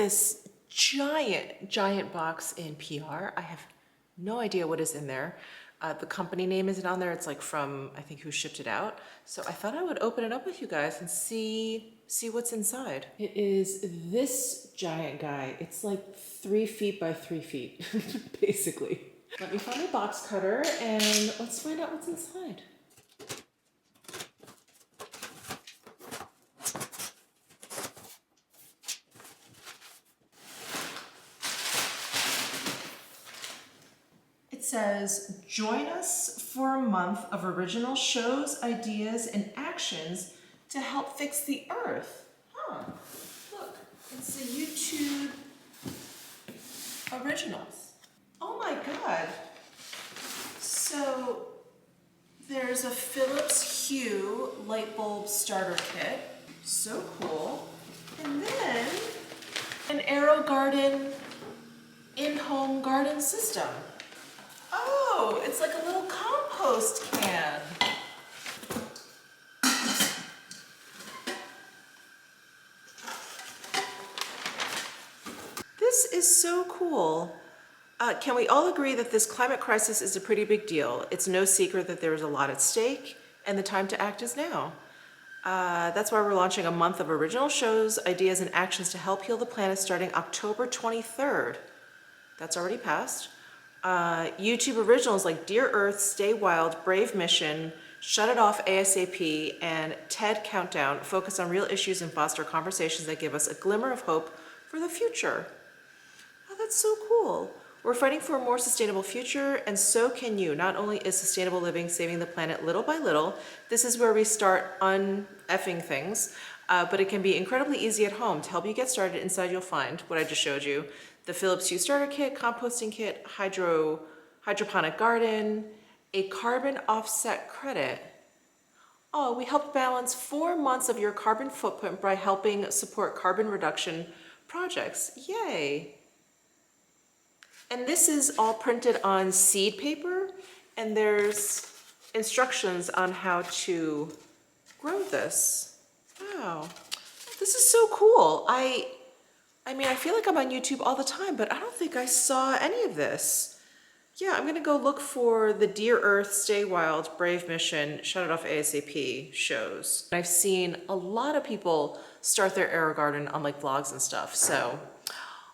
this giant box in PR. I have no idea what is in there. The company name isn't on there. It's like from, I think, who shipped it out. So I thought I would open it up with you guys and see what's inside. It is this giant guy. It's like 3 feet by 3 feet, basically. Let me find my box cutter and let's find out what's inside. It says, join us for a month of original shows, ideas, and actions to help fix the earth. Huh, look, it's the YouTube originals. Oh my God. So there's a Phillips Hue light bulb starter kit. So cool. And then an Aero Garden in-home garden system. Oh, it's like a little compost can. This is so cool. Can we all agree that this climate crisis is a pretty big deal? It's no secret that there is a lot at stake, and the time to act is now. That's why we're launching a month of original shows, ideas, and actions to help heal the planet starting October 23rd. That's already passed. YouTube originals like Dear Earth, Stay Wild, Brave Mission, Shut It Off ASAP, and TED Countdown focus on real issues and foster conversations that give us a glimmer of hope for the future. Oh, that's so cool. We're fighting for a more sustainable future, and so can you. Not only is sustainable living saving the planet little by little, this is where we start un-effing things, but it can be incredibly easy at home. To help you get started, inside you'll find what I just showed you: the Phillips Hue starter kit, composting kit, hydroponic garden, a carbon offset credit. Oh, we helped balance 4 months of your carbon footprint by helping support carbon reduction projects. Yay. And this is all printed on seed paper, and there's instructions on how to grow this. Wow, this is so cool. I mean, I feel like I'm on YouTube all the time, but I don't think I saw any of this. Yeah, I'm gonna go look for the Dear Earth, Stay Wild, Brave Mission, Shut It Off ASAP shows. I've seen a lot of people start their Aero Garden on like vlogs and stuff, so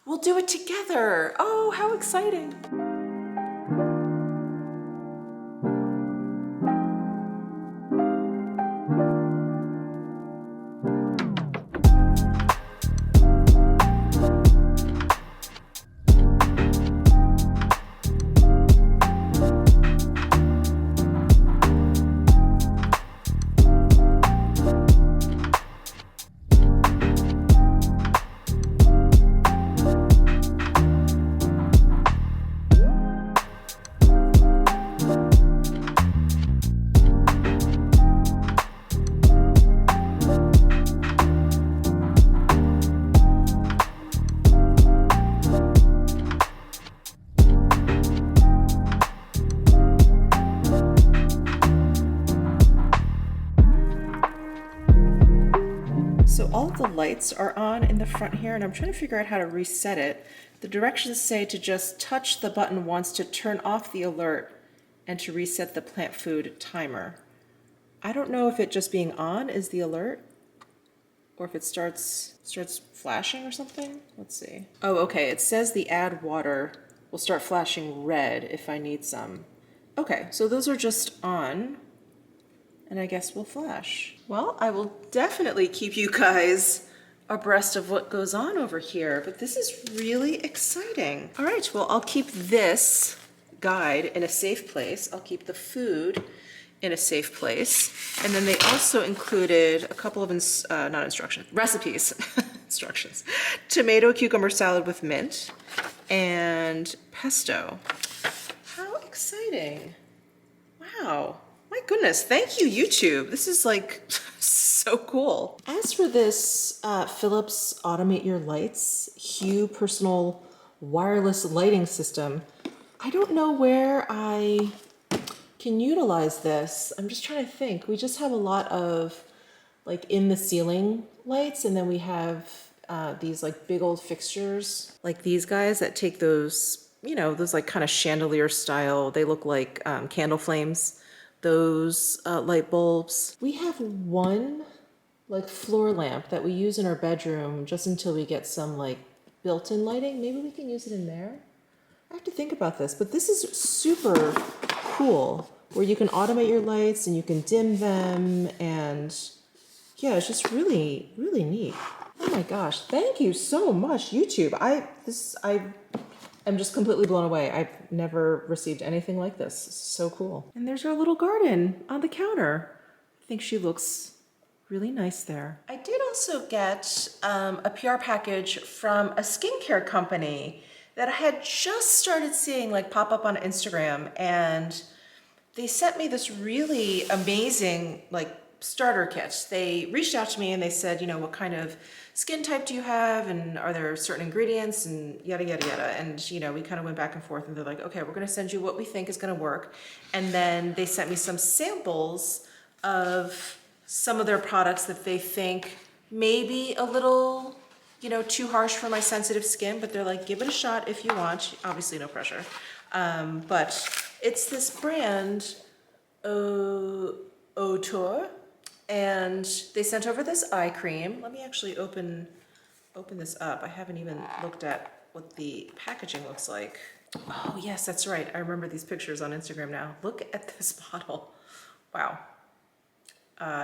we'll do it together. Oh, how exciting. So all of the lights are on in the front here, and I'm trying to figure out how to reset it. The directions say to just touch the button once to turn off the alert and to reset the plant food timer. I don't know if it just being on is the alert or if it starts flashing or something. Let's see. Oh, okay, it says the add water will start flashing red if I need some. Okay, so those are just on, and I guess we'll flash. Well, I will definitely keep you guys abreast of what goes on over here, but this is really exciting. All right, well, I'll keep this guide in a safe place. I'll keep the food in a safe place. And then they also included a couple of, recipes, instructions. Tomato cucumber salad with mint and pesto. How exciting. Wow. My goodness, thank you, YouTube. This is like so cool. As for this Phillips Automate Your Lights Hue personal wireless lighting system, I don't know where I can utilize this. I'm just trying to think. We just have a lot of like in the ceiling lights, and then we have these like big old fixtures, like these guys that take those, you know, those like kind of chandelier style, they look like candle flames, those light bulbs. We have one like floor lamp that we use in our bedroom just until we get some like built-in lighting. Maybe we can use it in there. I have to think about this, but this is super cool where you can automate your lights and you can dim them, and yeah, it's just really, really neat. Oh my gosh, thank you so much, YouTube. I am just completely blown away. I've never received anything like this. It's so cool. And there's our little garden on the counter. I think she looks really nice there. I did also get a PR package from a skincare company that I had just started seeing like pop up on Instagram, and they sent me this really amazing like starter kit. They reached out to me and they said, you know, what kind of skin type do you have, and are there certain ingredients, and yada yada yada. And you know, we kind of went back and forth, and they're like, okay, we're gonna send you what we think is gonna work. And then they sent me some samples of some of their products that they think may be a little, you know, too harsh for my sensitive skin, but they're like, give it a shot if you want. Obviously no pressure. But it's this brand, Auteur, and they sent over this eye cream. Let me actually open this up. I haven't even looked at what the packaging looks like. Oh yes, that's right. I remember these pictures on Instagram now. Look at this bottle. Wow.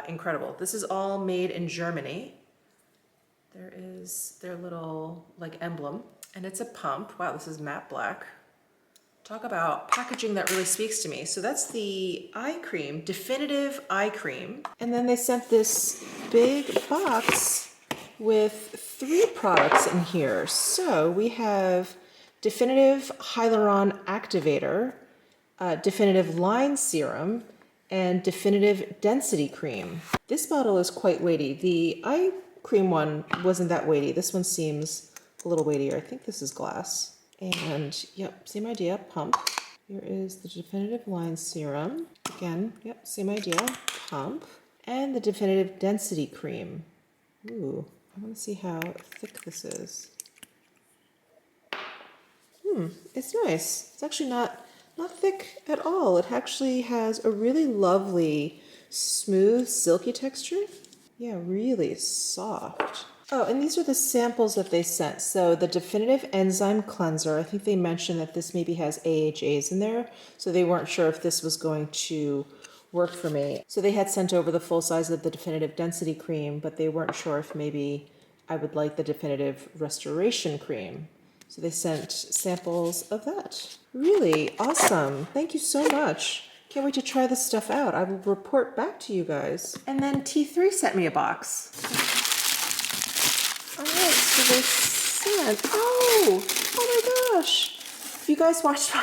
Incredible. This is all made in Germany. There is their little like emblem, and it's a pump. Wow, this is matte black. Talk about packaging that really speaks to me. So that's the eye cream, definitive eye cream. And then they sent this big box with 3 products in here. So we have definitive hyaluron activator, definitive line serum, and definitive density cream. This bottle is quite weighty. The eye cream one wasn't that weighty. This one seems a little weightier. I think this is glass. And yep, same idea, pump. Here is the definitive line serum. Again, yep, same idea, pump. And the definitive density cream. Ooh, I want to see how thick this is. It's nice. It's actually not thick at all. It actually has a really lovely, smooth, silky texture. Yeah, really soft. Oh, and these are the samples that they sent. So the definitive enzyme cleanser, I think they mentioned that this maybe has AHAs in there, so they weren't sure if this was going to work for me. So they had sent over the full size of the definitive density cream, but they weren't sure if maybe I would like the definitive restoration cream. So they sent samples of that. Really awesome. Thank you so much. Can't wait to try this stuff out. I will report back to you guys. And then T3 sent me a box. All right, so they sent, oh my gosh. If you guys watched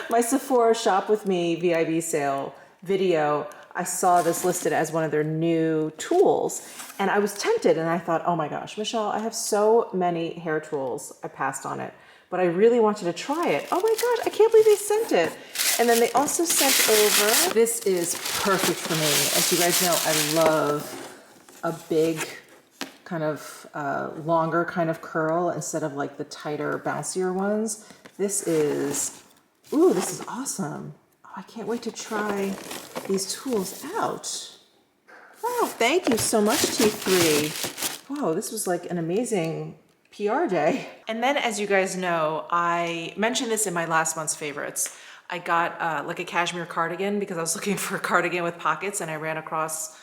my Sephora Shop With Me VIB sale video, I saw this listed as one of their new tools, and I was tempted, and I thought, oh my gosh, Michelle, I have so many hair tools. I passed on it, but I really wanted to try it. Oh my gosh, I can't believe they sent it. And then they also sent over, this is perfect for me. As you guys know, I love a big kind of longer kind of curl instead of like the tighter, bouncier ones. This is, ooh, this is awesome. Oh, I can't wait to try these tools out. Wow, thank you so much, T3. Wow, this was like an amazing PR day. And then, as you guys know, I mentioned this in my last month's favorites. I got like a cashmere cardigan because I was looking for a cardigan with pockets, and I ran across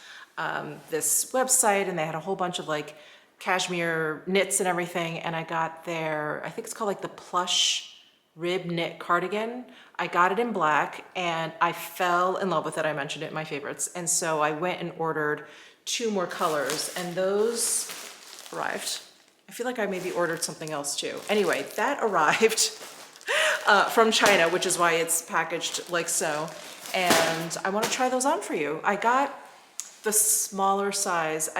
this website, and they had a whole bunch of like cashmere knits and everything, and I got their, I think it's called like the plush rib knit cardigan. I got it in black, and I fell in love with it. I mentioned it in my favorites, and so I went and ordered 2 more colors, and those arrived. I feel like I maybe ordered something else too. Anyway, that arrived from China, which is why it's packaged like so, and I want to try those on for you. I got the smaller size.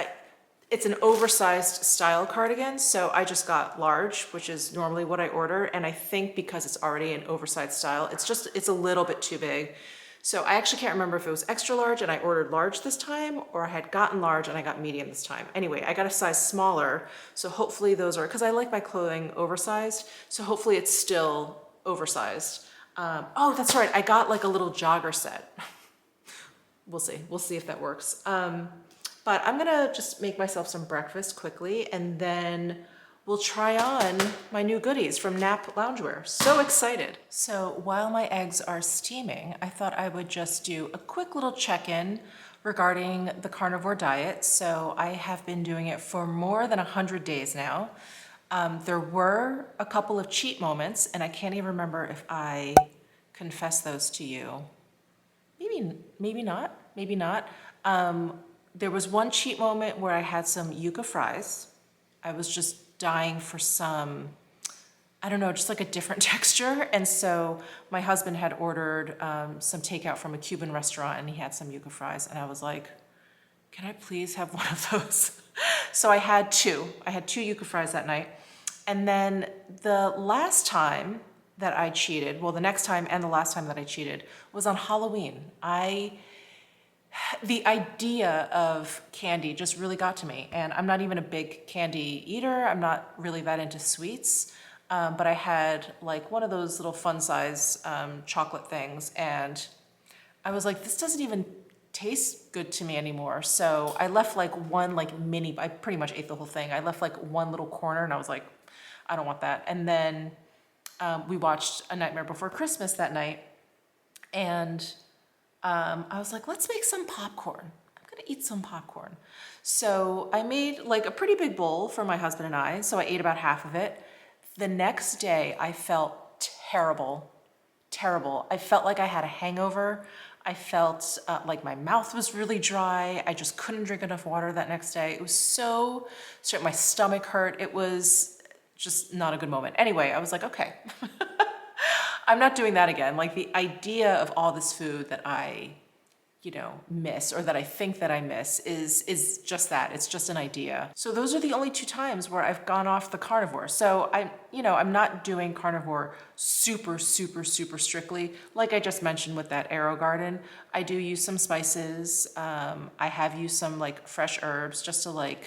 It's an oversized style cardigan, so I just got large, which is normally what I order, and I think because it's already an oversized style, it's a little bit too big. So I actually can't remember if it was extra large and I ordered large this time, or I had gotten large and I got medium this time. Anyway, I got a size smaller, so hopefully those are, because I like my clothing oversized, so hopefully it's still oversized. Oh, that's right, I got like a little jogger set. We'll see if that works. But I'm gonna just make myself some breakfast quickly, and then we'll try on my new goodies from Nap Loungewear. So excited. So while my eggs are steaming, I thought I would just do a quick little check-in regarding the carnivore diet. So I have been doing it for more than 100 days now. There were a couple of cheat moments, and I can't even remember if I confessed those to you. Maybe not. There was one cheat moment where I had some yuca fries. I was just dying for some, I don't know, just like a different texture. And so my husband had ordered some takeout from a Cuban restaurant, and he had some yuca fries. And I was like, can I please have one of those? So I had two yuca fries that night. And then the last time that I cheated, well, the next time and the last time that I cheated was on Halloween. The idea of candy just really got to me, and I'm not even a big candy eater. I'm not really that into sweets, but I had like one of those little fun size chocolate things, and I was like, this doesn't even taste good to me anymore. So I left like one like mini, I pretty much ate the whole thing. I left like one little corner, and I was like, I don't want that. And then we watched A Nightmare Before Christmas that night, and I was like, let's make some popcorn. I'm gonna eat some popcorn. So I made like a pretty big bowl for my husband and I, so I ate about half of it. The next day, I felt terrible. I felt like I had a hangover. I felt like my mouth was really dry. I just couldn't drink enough water that next day. It was so my stomach hurt. It was just not a good moment. Anyway, I was like, okay. I'm not doing that again. Like the idea of all this food that I, miss, or that I think that I miss is just that. It's just an idea. So those are the only two times where I've gone off the carnivore. So I'm not doing carnivore super strictly. Like I just mentioned with that Arrow Garden, I do use some spices. I have used some like fresh herbs just to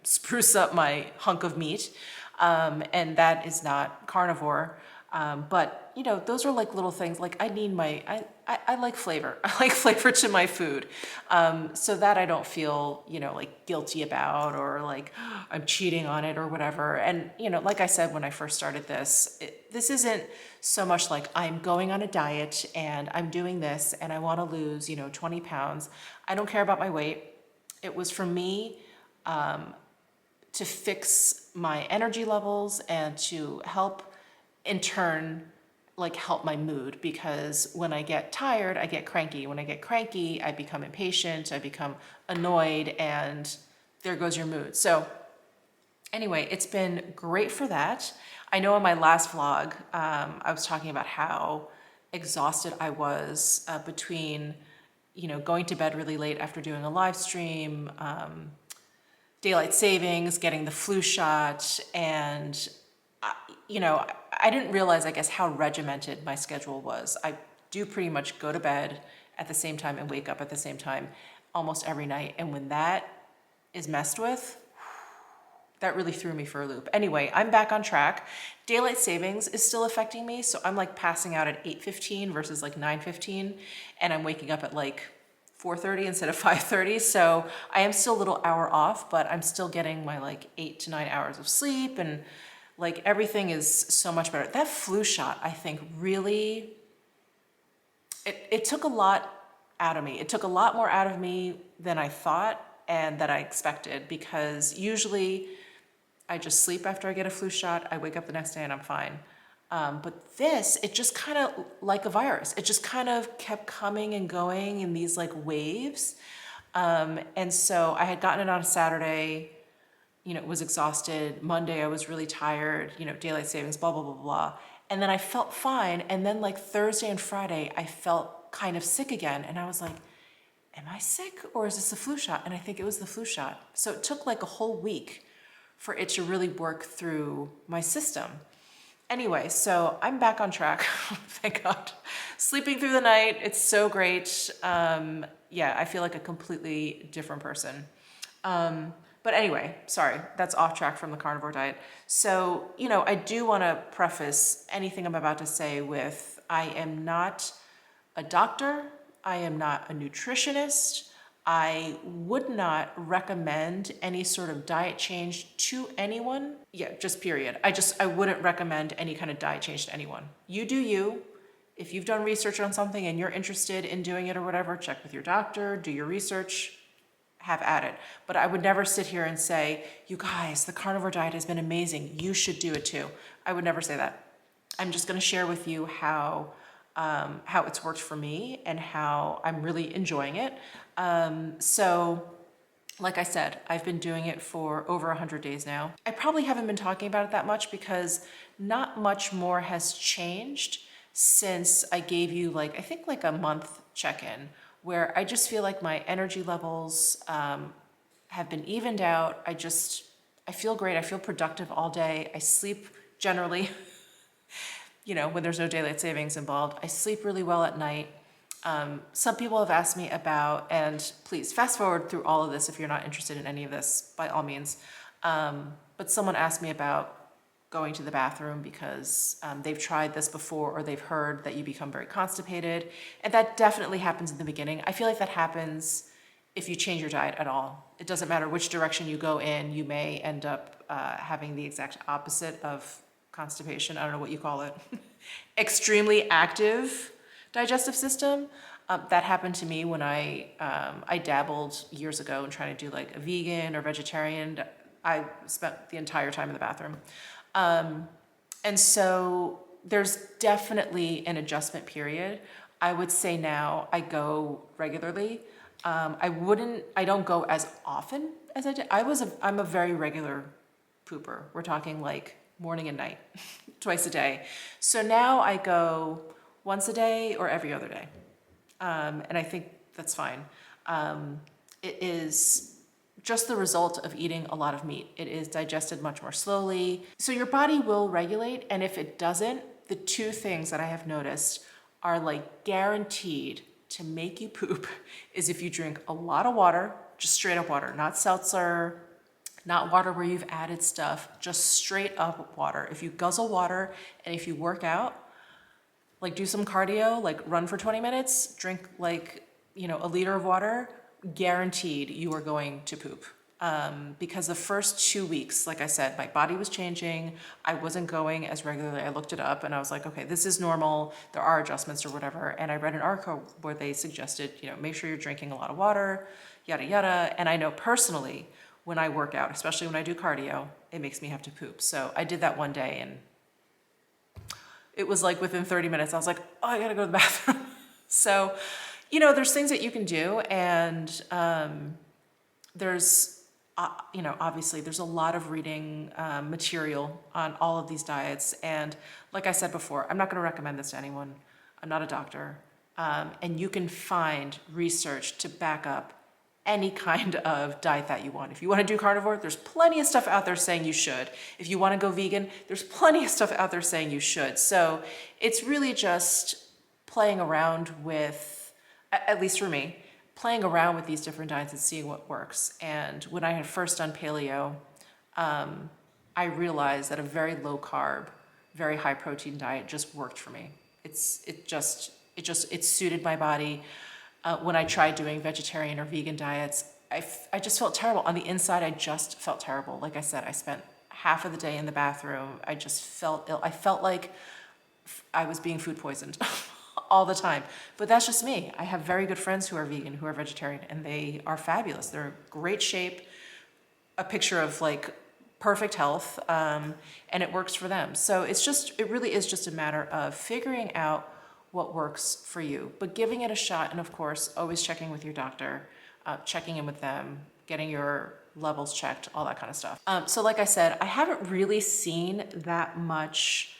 spruce up my hunk of meat. And that is not carnivore. But those are like little things. Like I like flavor. I like flavor to my food. So that I don't feel, like guilty about, or like I'm cheating on it or whatever. And, like I said, when I first started this, this isn't so much like I'm going on a diet and I'm doing this and I want to lose, 20 pounds. I don't care about my weight. It was for me, to fix my energy levels and to help in turn help my mood, because when I get tired, I get cranky. When I get cranky, I become impatient, I become annoyed, and there goes your mood. So anyway, it's been great for that. I know in my last vlog, I was talking about how exhausted I was between, going to bed really late after doing a live stream, daylight savings, getting the flu shot, and I didn't realize, I guess, how regimented my schedule was. I do pretty much go to bed at the same time and wake up at the same time almost every night. And when that is messed with, that really threw me for a loop. Anyway, I'm back on track. Daylight savings is still affecting me. So I'm like passing out at 8:15 versus like 9:15. And I'm waking up at like 4:30 instead of 5:30. So I am still a little hour off, but I'm still getting my like 8 to 9 hours of sleep, and like everything is so much better. That flu shot, I think, really, it took a lot out of me. It took a lot more out of me than I thought and that I expected, because usually I just sleep after I get a flu shot. I wake up the next day and I'm fine. But this, it just kind of like a virus. It just kind of kept coming and going in these like waves. And so I had gotten it on a Saturday, was exhausted. Monday, I was really tired, daylight savings, blah, blah, blah, blah. And then I felt fine. And then like Thursday and Friday, I felt kind of sick again. And I was like, am I sick, or is this a flu shot? And I think it was the flu shot. So it took like a whole week for it to really work through my system. Anyway, so I'm back on track, thank God. Sleeping through the night, it's so great. Yeah, I feel like a completely different person. But anyway, sorry, that's off track from the carnivore diet. So, I do want to preface anything I'm about to say with, I am not a doctor, I am not a nutritionist, I would not recommend any sort of diet change to anyone. Yeah, just period. I wouldn't recommend any kind of diet change to anyone. You do you. If you've done research on something and you're interested in doing it or whatever, check with your doctor, do your research, have at it. But I would never sit here and say, you guys, the carnivore diet has been amazing, you should do it too. I would never say that. I'm just gonna share with you how it's worked for me and how I'm really enjoying it. So like I said, I've been doing it for over 100 days now. I probably haven't been talking about it that much because not much more has changed since I gave you I think a month check-in, where I just feel like my energy levels have been evened out. I feel great. I feel productive all day. I sleep generally, when there's no daylight savings involved. I sleep really well at night. Some people have asked me about, and please fast forward through all of this if you're not interested in any of this, by all means. But someone asked me about going to the bathroom because they've tried this before or they've heard that you become very constipated. And that definitely happens in the beginning. I feel like that happens if you change your diet at all. It doesn't matter which direction you go in, you may end up having the exact opposite of constipation. I don't know what you call it. Extremely active digestive system. That happened to me when I dabbled years ago in trying to do a vegan or vegetarian. I spent the entire time in the bathroom. And so there's definitely an adjustment period. I would say now I go regularly. I don't go as often as I did. I'm a very regular pooper. We're talking morning and night, twice a day. So now I go once a day or every other day. And I think that's fine. It is just the result of eating a lot of meat. It is digested much more slowly. So your body will regulate, and if it doesn't, the two things that I have noticed are guaranteed to make you poop is if you drink a lot of water, just straight up water, not seltzer, not water where you've added stuff, just straight up water. If you guzzle water and if you work out, do some cardio, run for 20 minutes, drink a liter of water, guaranteed you are going to poop. Because the first 2 weeks, like I said, my body was changing. I wasn't going as regularly. I looked it up and I was like, okay, this is normal. There are adjustments or whatever. And I read an article where they suggested, make sure you're drinking a lot of water, yada, yada. And I know personally, when I work out, especially when I do cardio, it makes me have to poop. So I did that one day and it was within 30 minutes, I was like, oh, I gotta go to the bathroom. So, there's things that you can do, and there's, obviously there's a lot of reading material on all of these diets. And like I said before, I'm not gonna recommend this to anyone. I'm not a doctor. And you can find research to back up any kind of diet that you want. If you want to do carnivore, there's plenty of stuff out there saying you should. If you want to go vegan, there's plenty of stuff out there saying you should. So it's really just playing around with, at least for me, playing around with these different diets and seeing what works. And when I had first done paleo, I realized that a very low carb, very high protein diet just worked for me. It suited my body. When I tried doing vegetarian or vegan diets, I just felt terrible. On the inside, I just felt terrible. Like I said, I spent half of the day in the bathroom. I just felt ill. I felt like I was being food poisoned all the time. But that's just me. I have very good friends who are vegan, who are vegetarian, and they are fabulous. They're in great shape, a picture of perfect health, and it works for them. So it really is just a matter of figuring out what works for you, but giving it a shot. And of course, always checking with your doctor, checking in with them, getting your levels checked, all that kind of stuff. So like I said, I haven't really seen that much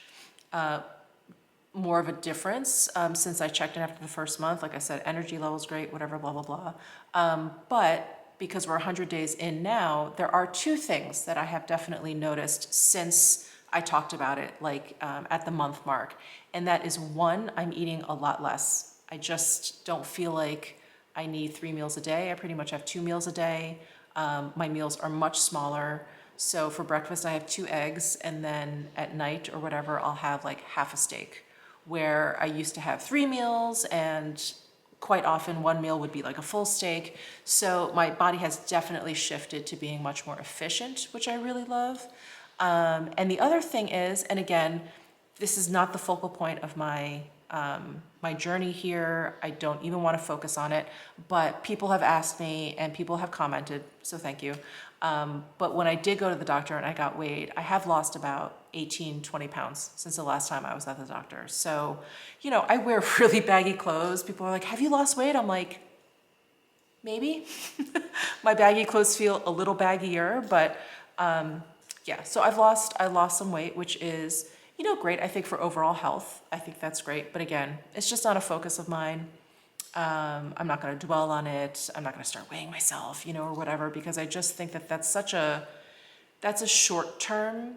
more of a difference since I checked in after the first month. Like I said, energy levels great, whatever, blah, blah, blah. But because we're 100 days in now, there are two things that I have definitely noticed since I talked about it like at the month mark. And that is one, I'm eating a lot less. I just don't feel like I need 3 meals a day. I pretty much have 2 meals a day. My meals are much smaller. So for breakfast, I have 2 eggs, and then at night or whatever, I'll have like half a steak, where I used to have 3 meals, and quite often one meal would be like a full steak. So my body has definitely shifted to being much more efficient, which I really love. And the other thing is, and again, this is not the focal point of my my journey here. I don't even want to focus on it, but people have asked me and people have commented, so thank you. But when I did go to the doctor and I got weighed, I have lost about 18, 20 pounds since the last time I was at the doctor. So, you know, I wear really baggy clothes. People are like, have you lost weight? I'm like, maybe. My baggy clothes feel a little baggier, but yeah, so I lost some weight, which is, you know, great, I think, for overall health. I think that's great. But again, it's just not a focus of mine. I'm not going to dwell on it. I'm not going to start weighing myself, you know, or whatever, because I just think that that's a short-term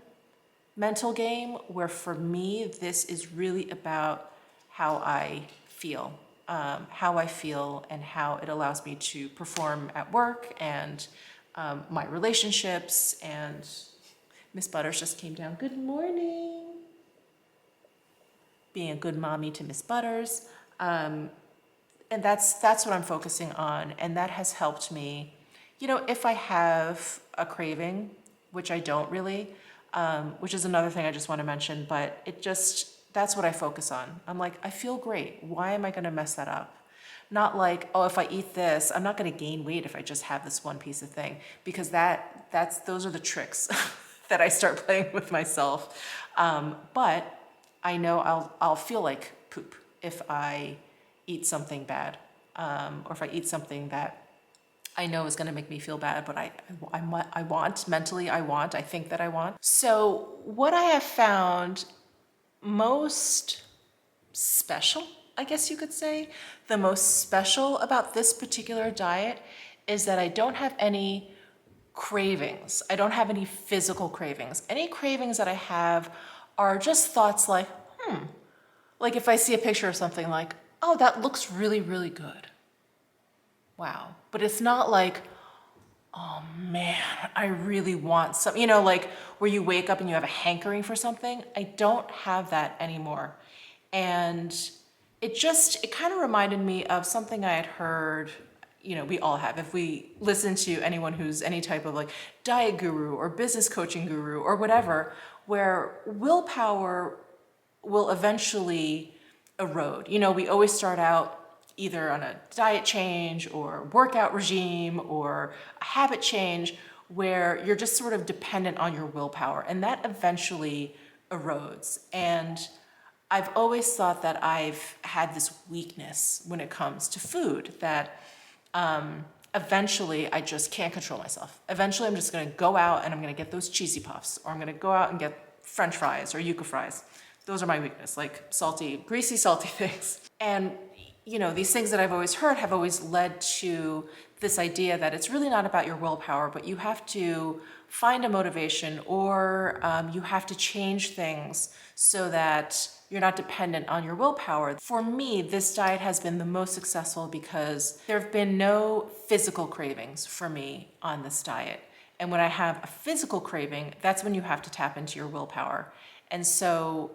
mental game, where for me, this is really about how I feel, and how it allows me to perform at work and my relationships. And Miss Butters just came down. Good morning. Being a good mommy to Miss Butters. And that's what I'm focusing on. And that has helped me, you know, if I have a craving, which I don't really, which is another thing I just want to mention, but that's what I focus on. I'm like, I feel great. Why am I going to mess that up? Not like, oh, if I eat this, I'm not going to gain weight if I just have this one piece of thing, because those are the tricks that I start playing with myself. But I know I'll feel like poop if I eat something bad, or if I eat something that I know is going to make me feel bad, but I think that I want. So what I have found most special, I guess you could say, the most special about this particular diet is that I don't have any cravings. I don't have any physical cravings. Any cravings that I have are just thoughts like, like if I see a picture of something like, oh, that looks really, really good. Wow. But it's not like, oh man, I really want some, you know, like where you wake up and you have a hankering for something. I don't have that anymore. And it kind of reminded me of something I had heard, you know, we all have. If we listen to anyone who's any type of like diet guru or business coaching guru or whatever, where willpower will eventually erode. You know, we always start out either on a diet change or workout regime or a habit change where you're just sort of dependent on your willpower, and that eventually erodes. And I've always thought that I've had this weakness when it comes to food, that eventually I just can't control myself. Eventually I'm just gonna go out and I'm gonna get those cheesy puffs, or I'm gonna go out and get French fries or yuca fries. Those are my weakness, like salty, greasy, salty things. And you know, these things that I've always heard have always led to this idea that it's really not about your willpower, but you have to find a motivation, or you have to change things so that you're not dependent on your willpower. For me, this diet has been the most successful because there have been no physical cravings for me on this diet. And when I have a physical craving, that's when you have to tap into your willpower. And so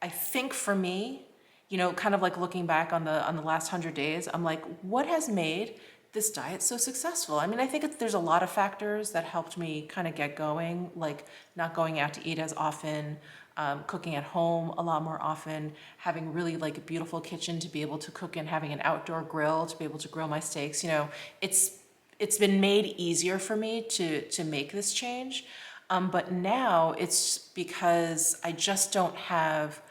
I think for me, you know, kind of like looking back on the last 100 days, I'm like, what has made this diet so successful? I mean, I think there's a lot of factors that helped me kind of get going, like not going out to eat as often, cooking at home a lot more often, having really like a beautiful kitchen to be able to cook in, having an outdoor grill to be able to grill my steaks. You know, it's been made easier for me to make this change. But now it's because I just don't have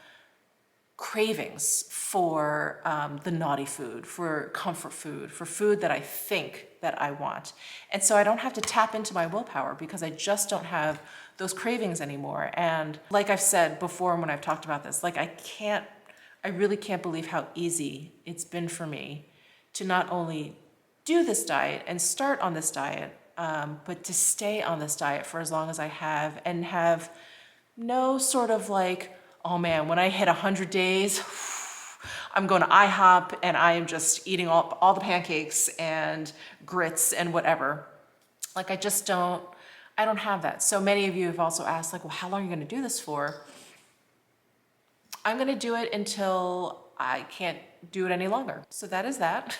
cravings for the naughty food, for comfort food, for food that I think that I want. And so I don't have to tap into my willpower because I just don't have those cravings anymore. And like I've said before when I've talked about this, like I really can't believe how easy it's been for me to not only do this diet and start on this diet, but to stay on this diet for as long as I have, and have No sort of like, oh man, when I hit 100 days, I'm going to IHOP and I am just eating all the pancakes and grits and whatever. Like I don't have that. So many of you have also asked like, well, how long are you going to do this for? I'm going to do it until I can't do it any longer. So that is that.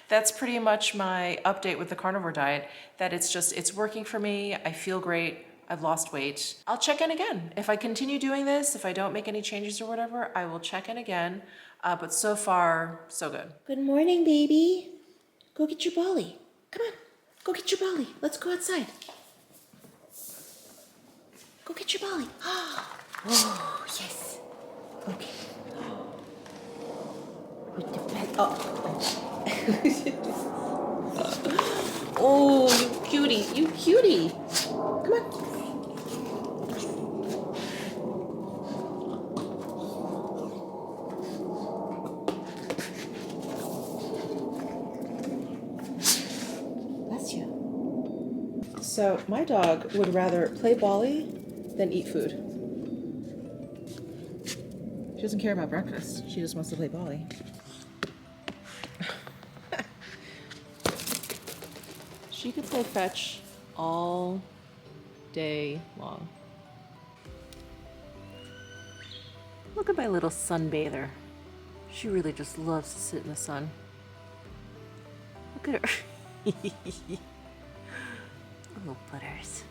That's pretty much my update with the carnivore diet, that it's working for me. I feel great. I've lost weight. I'll check in again. If I continue doing this, if I don't make any changes or whatever, I will check in again. But so far, so good. Good morning, baby. Go get your bolly. Come on, go get your bolly. Let's go outside. Go get your bolly. Oh, yes. Okay. With the pet. Oh, you cutie. You cutie. Come on. Bless you. So my dog would rather play Bali than eat food. She doesn't care about breakfast. She just wants to play Bali. She could play fetch all day long. Look at my little sunbather. She really just loves to sit in the sun. Look at her. Little butters.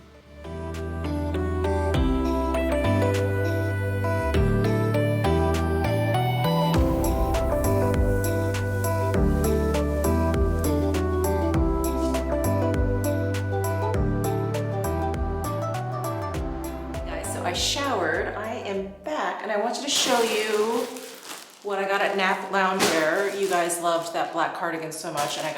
I showered, I am back, and I wanted to show you what I got at Nap Loungewear. You guys loved that black cardigan so much, and I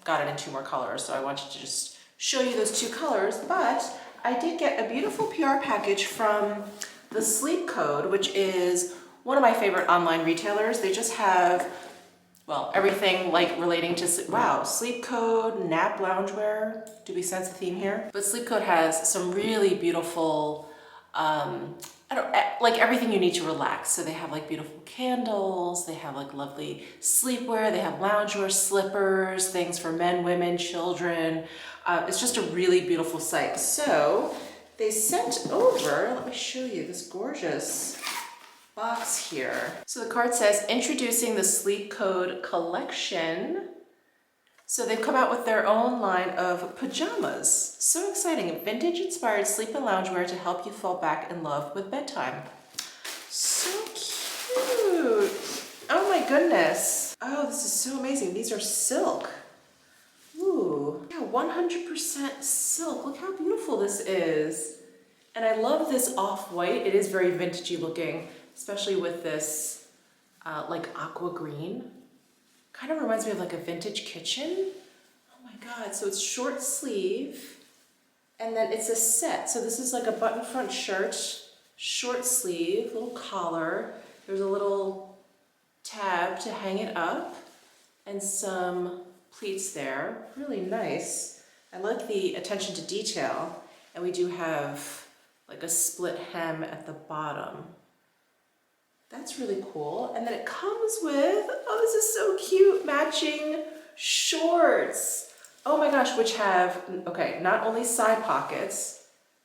got it in 2 more colors, so I wanted to just show you those 2 colors. But I did get a beautiful PR package from the Sleep Code, which is one of my favorite online retailers. They just have, well, everything like relating to, wow, Sleep Code, Nap Loungewear. Do we sense a theme here? But Sleep Code has some really beautiful, like everything you need to relax. So they have like beautiful candles, they have like lovely sleepwear, they have loungewear, slippers, things for men, women, children. It's just a really beautiful site. So they sent over, let me show you this gorgeous box here. So the card says, introducing the Sleep Code collection. So they've come out with their own line of pajamas. So exciting. Vintage-inspired sleep and loungewear to help you fall back in love with bedtime. So cute. Oh my goodness. Oh, this is so amazing. These are silk. Ooh, yeah, 100% silk. Look how beautiful this is. And I love this off-white. It is very vintagey looking, especially with this like aqua green. Kind of reminds me of like a vintage kitchen. Oh my God, so it's short sleeve and then it's a set. So this is like a button front shirt, short sleeve, little collar. There's a little tab to hang it up and some pleats there. Really nice. I like the attention to detail. And we do have like a split hem at the bottom. That's really cool. And then it comes with, oh, this is so cute, matching shorts. Oh my gosh, which have, okay, not only side pockets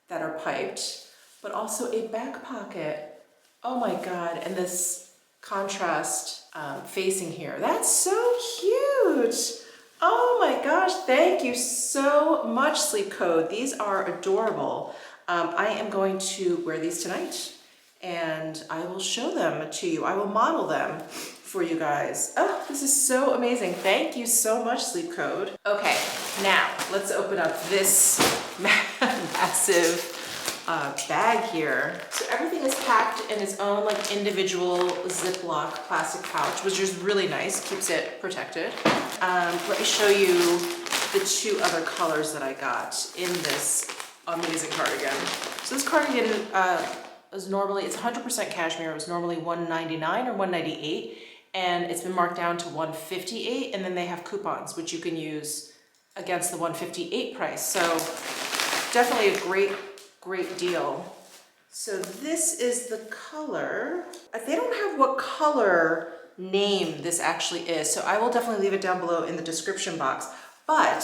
that are piped, but also a back pocket. Oh my God, and this contrast facing here. That's so cute. Oh my gosh, thank you so much, Sleep Code. These are adorable. I am going to wear these tonight, and I will show them to you. I will model them for you guys. Oh, this is so amazing. Thank you so much, Sleep Code. Okay, now let's open up this massive bag here. So everything is packed in its own like individual Ziploc plastic pouch, which is really nice, keeps it protected. Let me show you the 2 other colors that I got in this amazing cardigan. So this cardigan, is normally, it's 100% cashmere. It was normally $199 or $198, and it's been marked down to $158, and then they have coupons, which you can use against the $158 price. So definitely a great deal. So this is the color. They don't have what color name this actually is, so I will definitely leave it down below in the description box. But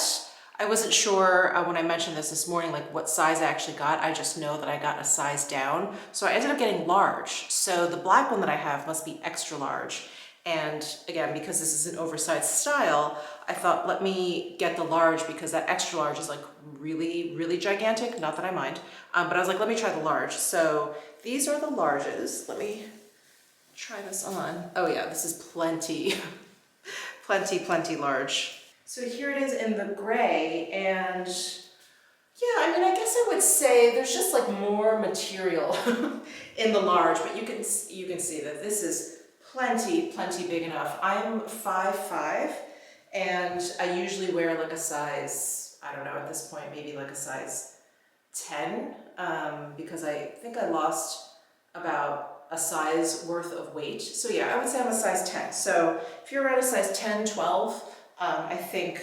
I wasn't sure when I mentioned this morning, like what size I actually got. I just know that I got a size down. So I ended up getting large. So the black one that I have must be extra large. And again, because this is an oversized style, I thought, let me get the large because that extra large is like really, really gigantic. Not that I mind, but I was like, let me try the large. So these are the larges. Let me try this on. Oh yeah, this is plenty, plenty large. So here it is in the gray, and yeah, I mean, I guess I would say there's just like more material in the large, but you can see that this is plenty big enough. I'm 5'5", and I usually wear like a size, I don't know, at this point, maybe like a size 10, because I think I lost about a size worth of weight. So yeah, I would say I'm a size 10. So if you're around a size 10, 12, I think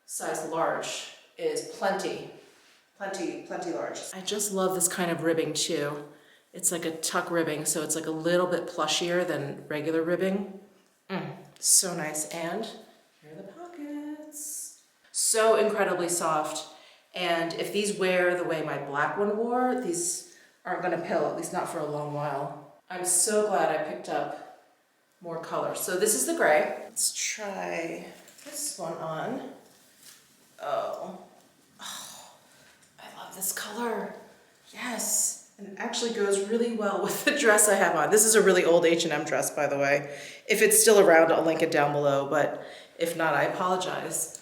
size large is plenty large. I just love this kind of ribbing too. It's like a tuck ribbing, so it's like a little bit plushier than regular ribbing. So nice. And here are the pockets. So incredibly soft. And if these wear the way my black one wore, these aren't gonna pill, at least not for a long while. I'm so glad I picked up more color. So this is the gray. Let's try this one on. Oh, I love this color. Yes, and it actually goes really well with the dress I have on. This is a really old H&M dress, by the way. If it's still around, I'll link it down below, but if not, I apologize.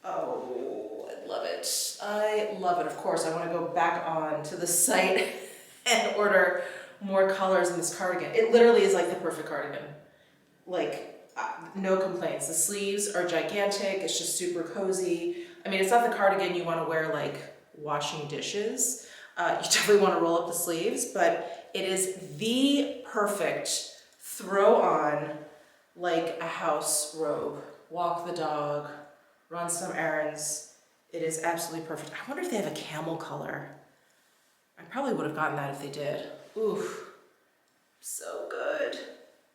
Oh, I love it. I love it. Of course, I want to go back on to the site and order more colors in this cardigan. It literally is like the perfect cardigan. Like, no complaints. The sleeves are gigantic. It's just super cozy. I mean, it's not the cardigan you want to wear like washing dishes. You definitely want to roll up the sleeves, but it is the perfect throw on like a house robe. Walk the dog, run some errands. It is absolutely perfect. I wonder if they have a camel color. I probably would have gotten that if they did. Oof, so good.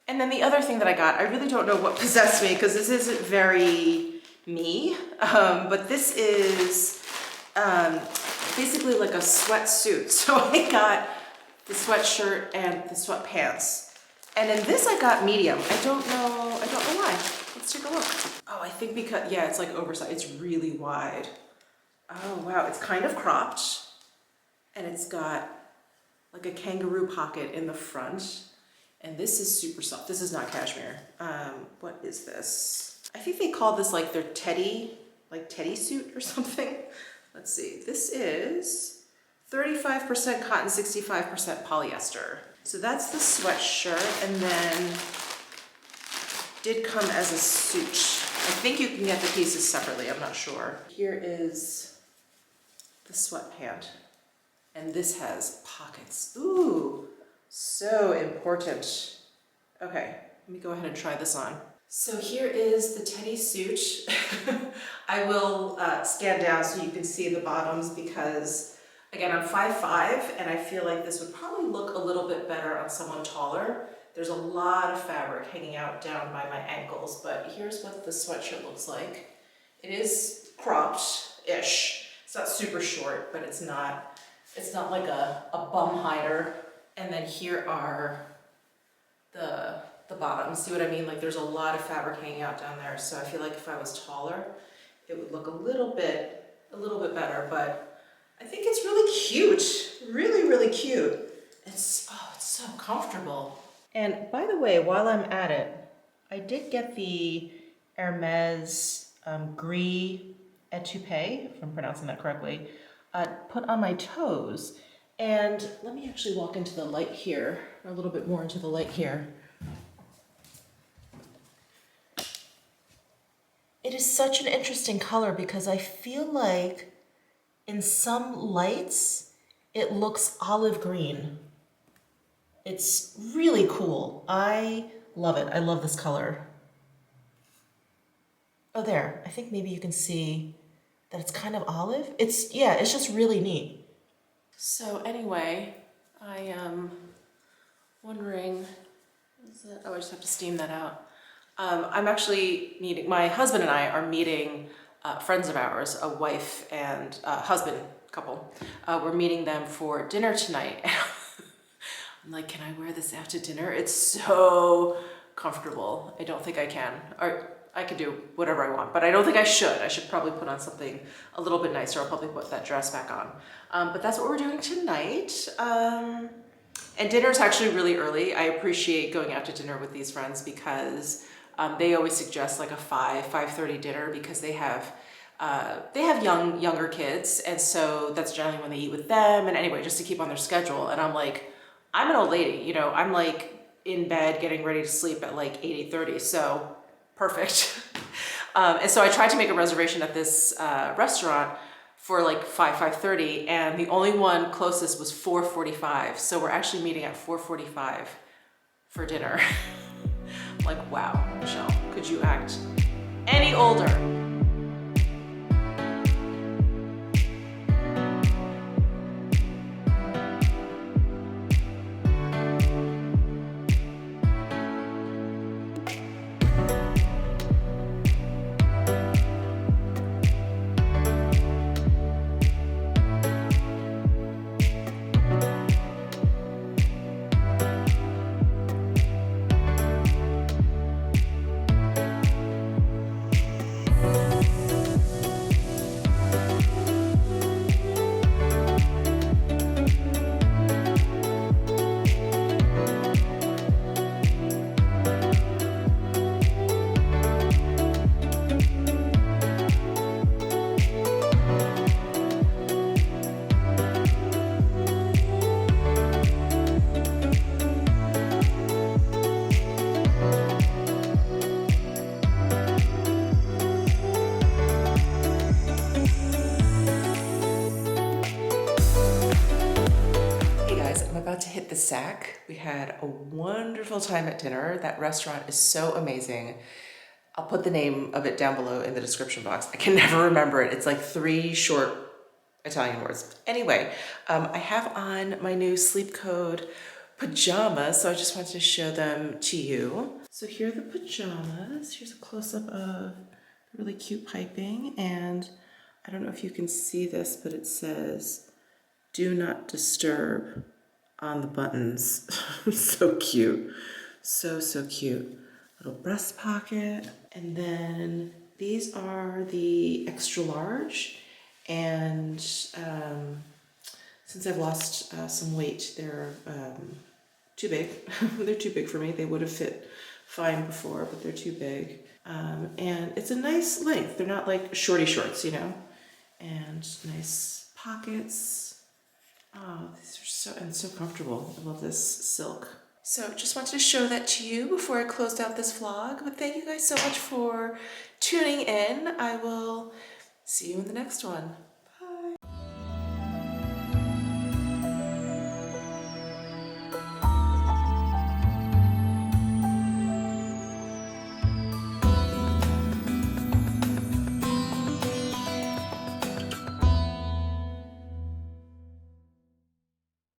And then the other thing that I got, I really don't know what possessed me because this isn't very me, but this is basically like a sweatsuit. So I got the sweatshirt and the sweatpants. And in this I got medium. I don't know why. Let's take a look. Oh, I think because, yeah, it's like oversized. It's really wide. Oh, wow, it's kind of cropped. And it's got like a kangaroo pocket in the front. And this is super soft. This is not cashmere. What is this? I think they call this like their teddy suit or something. Let's see, this is 35% cotton, 65% polyester. So that's the sweatshirt, and then did come as a suit. I think you can get the pieces separately, I'm not sure. Here is the sweatpant, and this has pockets. Ooh, so important. Okay, let me go ahead and try this on. So here is the teddy suit. I will scan down so you can see the bottoms because, again, I'm 5'5", and I feel like this would probably look a little bit better on someone taller. There's a lot of fabric hanging out down by my ankles, but here's what the sweatshirt looks like. It is cropped-ish. It's not super short, but it's not like a bum hider. And then here are the bottoms. See what I mean? Like there's a lot of fabric hanging out down there. So I feel like if I was taller, it would look a little bit better, but I think it's really cute. Really, really cute. It's so comfortable. And by the way, while I'm at it, I did get the Hermes Gris Etoupe, if I'm pronouncing that correctly, put on my toes. And let me actually walk into the light here, or a little bit more into the light here. It is such an interesting color because I feel like in some lights, it looks olive green. It's really cool. I love it. I love this color. Oh, there. I think maybe you can see that it's kind of olive. It's just really neat. So anyway, I am wondering, oh, I just have to steam that out. I'm actually meeting, my husband and I are meeting friends of ours, a wife and husband couple. We're meeting them for dinner tonight. I'm like, can I wear this out to dinner? It's so comfortable. I don't think I can. Or I could do whatever I want, but I don't think I should. I should probably put on something a little bit nicer. I'll probably put that dress back on. But that's what we're doing tonight. And dinner's actually really early. I appreciate going out to dinner with these friends because they always suggest like a 5:30 dinner because they have younger kids, and so that's generally when they eat with them. And anyway, just to keep on their schedule. And I'm like, I'm an old lady, you know, I'm like in bed getting ready to sleep at like 8:30, so perfect. And so I tried to make a reservation at this restaurant for like 5:30, and the only one closest was 4:45. So we're actually meeting at 4:45 for dinner. I'm like, wow, Michelle, could you act any older? To hit the sack. We had a wonderful time at dinner. That restaurant is so amazing. I'll put the name of it down below in the description box. I can never remember it. It's like 3 short Italian words. Anyway, I have on my new sleep code pajamas, so I just wanted to show them to you. So here are the pajamas. Here's a close-up of really cute piping, and I don't know if you can see this, but it says, "Do not disturb" on the buttons. So cute. So cute. Little breast pocket. And then these are the extra large. And since I've lost some weight, they're too big. They're too big for me. They would have fit fine before, but they're too big. And it's a nice length. They're not like shorty shorts, you know? And nice pockets. Oh, these are so comfortable. I love this silk. So just wanted to show that to you before I closed out this vlog. But thank you guys so much for tuning in. I will see you in the next one.